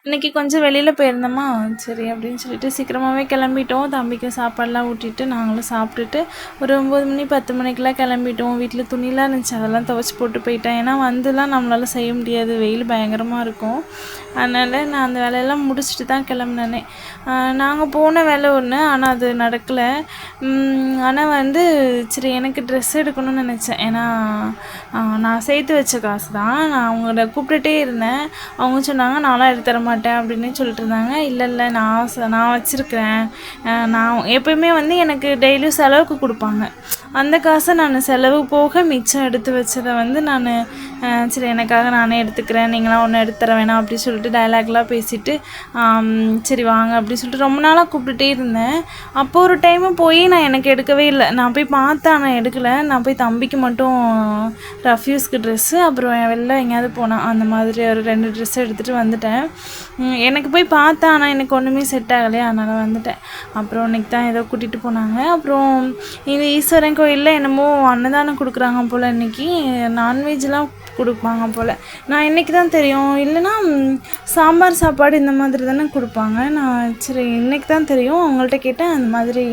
இன்றைக்கி கொஞ்சம் வெளியில் போயிருந்தோமா, சரி அப்படின்னு சொல்லிட்டு சீக்கிரமாகவே கிளம்பிட்டோம். தம்பிக்கு சாப்பாடெலாம் ஊட்டிட்டு நாங்களும் சாப்பிட்டுட்டு ஒரு 9 மணி 10 மணிக்கெலாம் கிளம்பிட்டோம். வீட்டில் துணிலாம் இருந்துச்சு, அதெல்லாம் துவைச்சி போட்டு போயிட்டேன். ஏன்னா வந்துலாம் நம்மளால் செய்ய முடியாது, வெயில் பயங்கரமாக இருக்கும். அதனால் நான் அந்த வேலையெல்லாம் முடிச்சுட்டு தான் கிளம்புனேனே. நாங்கள் போன வேலை ஒன்று, ஆனால் அது நடக்கலை. ஆனால் வந்து சரி எனக்கு ட்ரெஸ் எடுக்கணும்னு நினச்சேன். ஏன்னா நான் சேர்த்து வச்ச காசு தான். நான் அவங்கள கூப்பிட்டுட்டே இருந்தேன். அவங்க சொன்னாங்க நான்லாம் எடுத்து தர மாட்டேன் அப்படின்னு சொல்லிட்டு இருந்தாங்க. இல்லை நான் வச்சுருக்கிறேன். நான் எப்போயுமே வந்து எனக்கு டெய்லியும் செலவுக்கு கொடுப்பாங்க. அந்த காசை நான் செலவு போக மிச்சம் எடுத்து வச்சதை வந்து நான் சரி எனக்காக நானே எடுத்துக்கிறேன், நீங்களாம் ஒன்றும் எடுத்து தர வேணாம் அப்படி சொல்லிட்டு டைலாக்லாம் பேசிவிட்டு சரி வாங்க அப்படி சொல்லிட்டு ரொம்ப நாளாக கூப்பிட்டுட்டே இருந்தேன். அப்போ ஒரு டைமு போய் நான் எனக்கு எடுக்கவே இல்லை. நான் போய் பார்த்தேன், ஆனால் எடுக்கலை. நான் போய் தம்பிக்கு மட்டும் ரஃப்யூஸ்க்கு ட்ரெஸ்ஸு, அப்புறம் வெளில எங்கேயாவது போனேன், அந்த மாதிரி ஒரு 2 ட்ரெஸ்ஸு எடுத்துகிட்டு வந்துட்டேன். எனக்கு போய் பார்த்தேன், ஆனால் எனக்கு ஒன்றுமே செட் ஆகலையே, அதனால் வந்துட்டேன். அப்புறம் இன்றைக்கி தான் ஏதோ கூட்டிகிட்டு போனாங்க. அப்புறம் இந்த ஈஸ்வரன் கோயிலில் என்னமோ அன்னதானம் கொடுக்குறாங்க போல். இன்றைக்கி நான்வெஜ்லாம் கொடுப்பாங்க போல். நான் இன்றைக்கி தான் தெரியும். இல்லைன்னா சாம்பார் சாப்பாடு இந்த மாதிரி தானே கொடுப்பாங்க. நான் சரி இன்றைக்கி தான் தெரியும். அவங்கள்ட்ட கேட்டேன், அந்த மாதிரி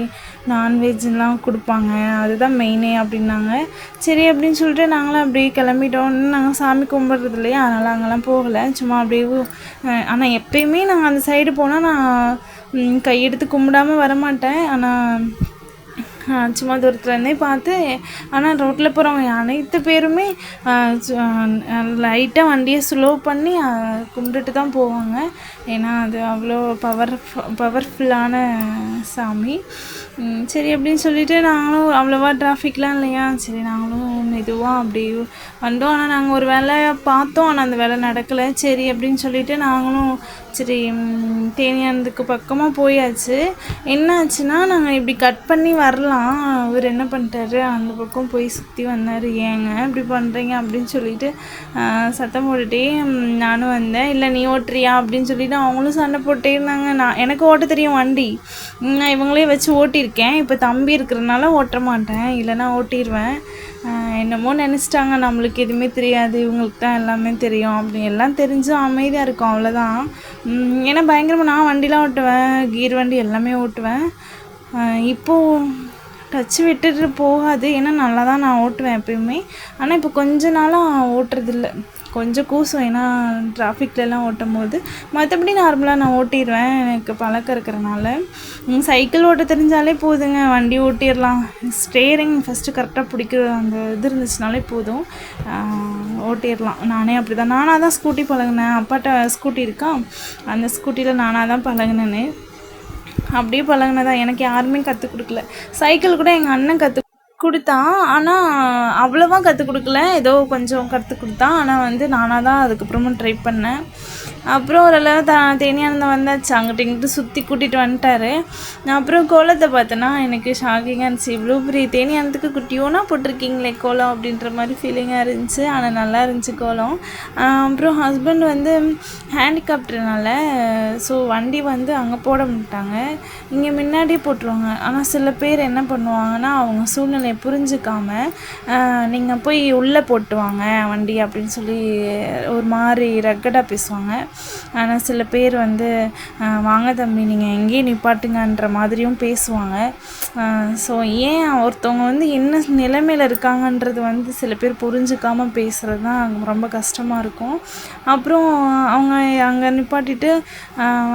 நான்வெஜ்லாம் கொடுப்பாங்க, அதுதான் மெயினே அப்படின்னாங்க. சரி அப்படின்னு சொல்லிட்டு நாங்களாம் அப்படியே கிளம்பிட்டோம். நாங்கள் சாமி கும்பிட்றது இல்லையா, அதனால் அங்கெல்லாம் போகலை. சும்மா அப்படியே ஆனால் எப்பயுமே நாங்கள் அந்த சைடு போனால் நான் கையெடுத்து கும்பிடாமல் வரமாட்டேன். ஆனால் சும்மா தூரத்துலேருந்தே பார்த்து, ஆனால் ரோட்டில் போகிறவங்க அனைத்து பேருமே லைட்டாக வண்டியை ஸ்லோ பண்ணி கும்பிட்டுட்டு தான் போவாங்க. ஏன்னா அது அவ்வளோ பவர்ஃபுல்லான சாமி. சரி அப்படின்னு சொல்லிவிட்டு நாங்களும் அவ்வளோவா டிராஃபிக்லாம் இல்லையா, சரி நாங்களும் மெதுவாக அப்படி வந்தோம். ஆனால் நாங்கள் ஒரு வேலை பார்த்தோம், ஆனால் அந்த வேலை நடக்கலை. சரி அப்படின்னு சொல்லிவிட்டு நாங்களும் சரி தேனியானதுக்கு பக்கமாக போயாச்சு. என்ன ஆச்சுன்னா, நாங்கள் இப்படி கட் பண்ணி வரலாம், அவர் என்ன பண்ணிட்டாரு, அந்த பக்கம் போய் சுற்றி வந்தார். ஏங்க இப்படி பண்ணுறீங்க அப்படின்னு சொல்லிட்டு சத்தம் போட்டுகிட்டே நானும் வந்தேன். இல்லை நீ ஓட்டுறியா அப்படின்னு சொல்லிட்டு அவங்களும் சண்டை போட்டே இருந்தாங்க. எனக்கு ஓட்ட தெரியும் வண்டி, நான் இவங்களே வச்சு ஓட்டியிருக்கேன். இப்போ தம்பி இருக்கிறதுனால ஓட்ட மாட்டேன், இல்லைன்னா ஓட்டிடுவேன். என்னமோ நினச்சிட்டாங்க நம்மளுக்கு எதுவுமே தெரியாது, இவங்களுக்கு தான் எல்லாமே தெரியும் அப்படி. எல்லாம் தெரிஞ்சும் அமைதியாக இருக்கும், அவ்வளோதான். ஏன்னா பயங்கரமாக நான் வண்டிலாம் ஓட்டுவேன், கீர் வண்டி எல்லாமே ஓட்டுவேன். இப்போது டச்சு விட்டுட்டு போகாது, ஏன்னா நல்லா தான் நான் ஓட்டுவேன் எப்பயுமே. ஆனால் இப்போ கொஞ்ச நாளாக ஓட்டுறதில்ல, கொஞ்சம் கூசும். ஏன்னா டிராஃபிக்லலாம் ஓட்டும் போது. மற்றபடி நார்மலாக நான் ஓட்டிடுவேன், எனக்கு பழக்கம் இருக்கிறனால. சைக்கிள் ஓட்ட தெரிஞ்சாலே போதுங்க, வண்டி ஓட்டிடலாம். ஸ்டேரிங் ஃபஸ்ட்டு கரெக்டாக பிடிக்கிற அந்த இது இருந்துச்சுனாலே போதும், ஓட்டிடலாம். நானே அப்படி தான், நானாக தான் ஸ்கூட்டி பழகினேன். அப்பாட்ட ஸ்கூட்டி இருக்கா, அந்த ஸ்கூட்டியில் நானாக தான் பழகினேன்னு. அப்படியே பழகினதான், எனக்கு யாருமே கற்றுக் கொடுக்கல. சைக்கிள் கூட எங்கள் அண்ணன் கொடுத்தான், ஆனால் அவ்வளோவா கற்றுக் கொடுக்கல, ஏதோ கொஞ்சம் கற்றுக் கொடுத்தான். ஆனால் வந்து நானாக தான் அதுக்கப்புறமும் ட்ரை பண்ணேன். அப்புறம் ஓரளவு தேனியானந்தம் வந்தாச்சு, அங்கிட்ட இங்கிட்டு சுற்றி கூட்டிகிட்டு வந்துட்டார். அப்புறம் கோலத்தை பார்த்தேன்னா எனக்கு ஷாக்கிங்காக இருந்துச்சு. இவ்வளோ பெரிய தேனியானத்துக்கு குட்டியோனா போட்டிருக்கீங்களே கோலம் அப்படின்ற மாதிரி ஃபீலிங்காக இருந்துச்சு. ஆனால் நல்லா இருந்துச்சு கோலம். அப்புறம் ஹஸ்பண்ட் வந்து ஹேண்டிகாப்டர்னால ஸோ வண்டி வந்து அங்கே போட மாட்டாங்க, இங்கே முன்னாடியே போட்டுருவாங்க. ஆனால் சில பேர் என்ன பண்ணுவாங்கன்னா, அவங்க சூழ்நிலையை புரிஞ்சுக்காமல் நீங்கள் போய் உள்ளே போட்டுவாங்க வண்டி அப்படின்னு சொல்லி ஒரு மாதிரி ரக்கடாக பேசுவாங்க. ஆனால் சில பேர் வந்து வாங்க தம்பி நீங்கள் எங்கேயும் நிப்பாட்டுங்கன்ற மாதிரியும் பேசுவாங்க. ஸோ ஏன் ஒருத்தவங்க வந்து என்ன நிலைமையில் இருக்காங்கன்றது வந்து சில பேர் புரிஞ்சுக்காமல் பேசுகிறது தான் ரொம்ப கஷ்டமாக இருக்கும். அப்புறம் அவங்க அங்கே நிப்பாட்டிட்டு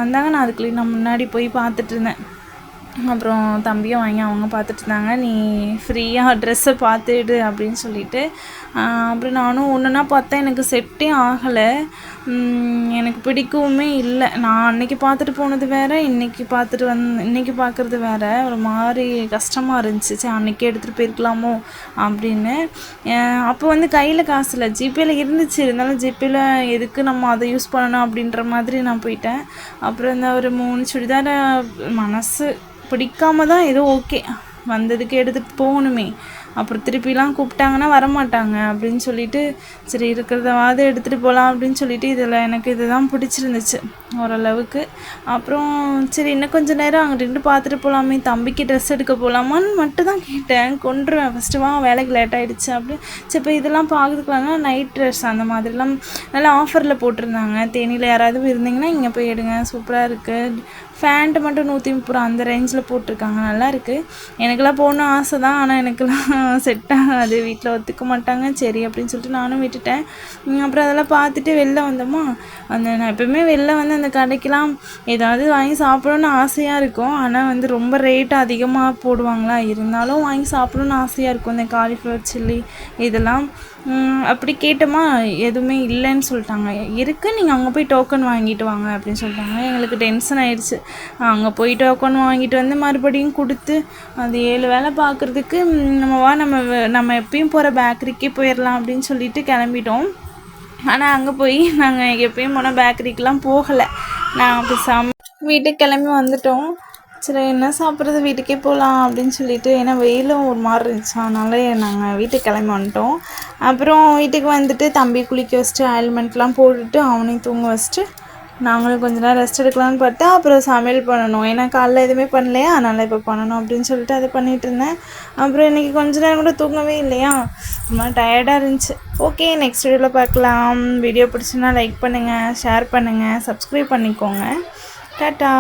வந்தாங்க. நான் அதுக்குள்ளே நான் முன்னாடி போய் பார்த்துட்டு இருந்தேன். அப்புறம் தம்பியும் வாங்கி அவங்க பார்த்துட்டு இருந்தாங்க. நீ ஃப்ரீயாக ட்ரெஸ்ஸை பார்த்துடு அப்படின்னு சொல்லிட்டு. அப்புறம் நானும் ஒன்றுனா பார்த்தா எனக்கு செட்டே ஆகலை, எனக்கு பிடிக்கவுமே இல்லை. நான் அன்றைக்கி பார்த்துட்டு போனது வேறு, இன்றைக்கி இன்றைக்கி பார்க்குறது வேறு. ஒரு மாதிரி கஷ்டமாக இருந்துச்சு. சரி அன்றைக்கி எடுத்துகிட்டு போயிருக்கலாமோ அப்படின்னு. அப்போ வந்து கையில் காசு இல்லை, ஜிபேயில் இருந்துச்சு. இருந்தாலும் ஜிபேயில் எதுக்கு நம்ம அதை யூஸ் பண்ணணும் அப்படின்ற மாதிரி நான் போயிட்டேன். அப்புறம் இந்த ஒரு 3 சுடிதாரை மனசு பிடிக்காம தான் ஏதோ ஓகே வந்ததுக்கு எடுத்துகிட்டு போகணுமே அப்புறம் திருப்பிலாம் கூப்பிட்டாங்கன்னா வரமாட்டாங்க அப்படின்னு சொல்லிட்டு சரி இருக்கிறதாவது எடுத்துகிட்டு போகலாம் அப்படின்னு சொல்லிட்டு இதில் எனக்கு இதுதான் பிடிச்சிருந்துச்சு ஓரளவுக்கு. அப்புறம் சரி இன்னும் கொஞ்சம் நேரம் அங்கே நின்று பார்த்துட்டு போகலாமே, தம்பிக்கு ட்ரெஸ் எடுக்க போகலாமான்னு மட்டும் தான் கேட்டேன். கொண்டுருவேன் ஃபஸ்ட்டு வா வேலைக்கு லேட் ஆகிடுச்சு அப்படின்னு. சரி இப்போ இதெல்லாம் பார்க்குறதுக்குலாம்னா நைட் ட்ரெஸ் அந்த மாதிரிலாம் நல்லா ஆஃபரில் போட்டிருந்தாங்க. தேனியில் யாராவது இருந்தீங்கன்னா இங்கே போய் எடுங்க, சூப்பராக இருக்குது. ஃபேண்ட்டு மட்டும் 130 ரூபா அந்த ரேஞ்சில் போட்டிருக்காங்க, நல்லா இருக்குது. எனக்கெல்லாம் போகணும் ஆசை தான், ஆனால் எனக்கெல்லாம் செட் ஆகாது, வீட்டில் ஒத்துக்க மாட்டாங்க. சரி அப்படின்னு சொல்லிட்டு நானும் விட்டுட்டேன். அப்புறம் அதெல்லாம் பார்த்துட்டு வெளில வந்தோமா, நான் எப்போயுமே வெளில வந்து அந்த கடைக்கெலாம் ஏதாவது வாங்கி சாப்பிடணுன்னு ஆசையாக இருக்கும். ஆனால் வந்து ரொம்ப ரேட்டு அதிகமாக போடுவாங்களா, இருந்தாலும் வாங்கி சாப்பிடணுன்னு ஆசையாக இருக்கும். இந்த காலிஃப்ளவர் சில்லி இதெல்லாம் அப்படி கேட்டோமா, எதுவுமே இல்லைன்னு சொல்லிட்டாங்க. இருக்குது, நீங்கள் அங்கே போய் டோக்கன் வாங்கிட்டு வாங்க அப்படின்னு சொல்லிட்டாங்க. எங்களுக்கு டென்ஷன் ஆகிடுச்சு. அங்கே போய் டோக்கன் வாங்கிட்டு வந்து மறுபடியும் கொடுத்து அது 7 வேலை பார்க்குறதுக்கு நம்ம எப்பயும் போகிற பேக்கரிக்கே போயிடலாம் அப்படின்னு சொல்லிட்டு கிளம்பிட்டோம். ஆனால் அங்கே போய் நாங்கள் எப்பயும் போன பேக்கரிக்கெலாம் போகலை. நாங்கள் பேசாமல் வீட்டுக்கு கிளம்பி வந்துட்டோம். சரி என்ன சாப்பிட்றது, வீட்டுக்கே போகலாம் அப்படின்னு சொல்லிட்டு, ஏன்னா வெயிலும் ஒரு மாதிரி இருந்துச்சு, அதனால நாங்கள் வீட்டுக்கு கிளம்பி வந்துட்டோம். அப்புறம் வீட்டுக்கு வந்துட்டு தம்பி குளிக்க வச்சுட்டு ஆயில்மெண்ட்லாம் போட்டுட்டு அவனையும் தூங்க வச்சுட்டு நாங்களும் கொஞ்ச நேரம் ரெஸ்ட் எடுக்கலான்னு பார்த்தா அப்புறம் சமையல் பண்ணணும். ஏன்னா காலைல எதுவுமே பண்ணலையா, அதனால் இப்போ பண்ணணும் அப்படின்னு சொல்லிட்டு அதை பண்ணிகிட்டு இருந்தேன். அப்புறம் இன்றைக்கி கொஞ்ச நேரம் கூட தூங்கவே இல்லையா, ரொம்ப டயர்டாக இருந்துச்சு. ஓகே, நெக்ஸ்ட் வீடியோவில் பார்க்கலாம். வீடியோ பிடிச்சுன்னா லைக் பண்ணுங்கள், ஷேர் பண்ணுங்கள், சப்ஸ்கிரைப் பண்ணிக்கோங்க. டாட்டா.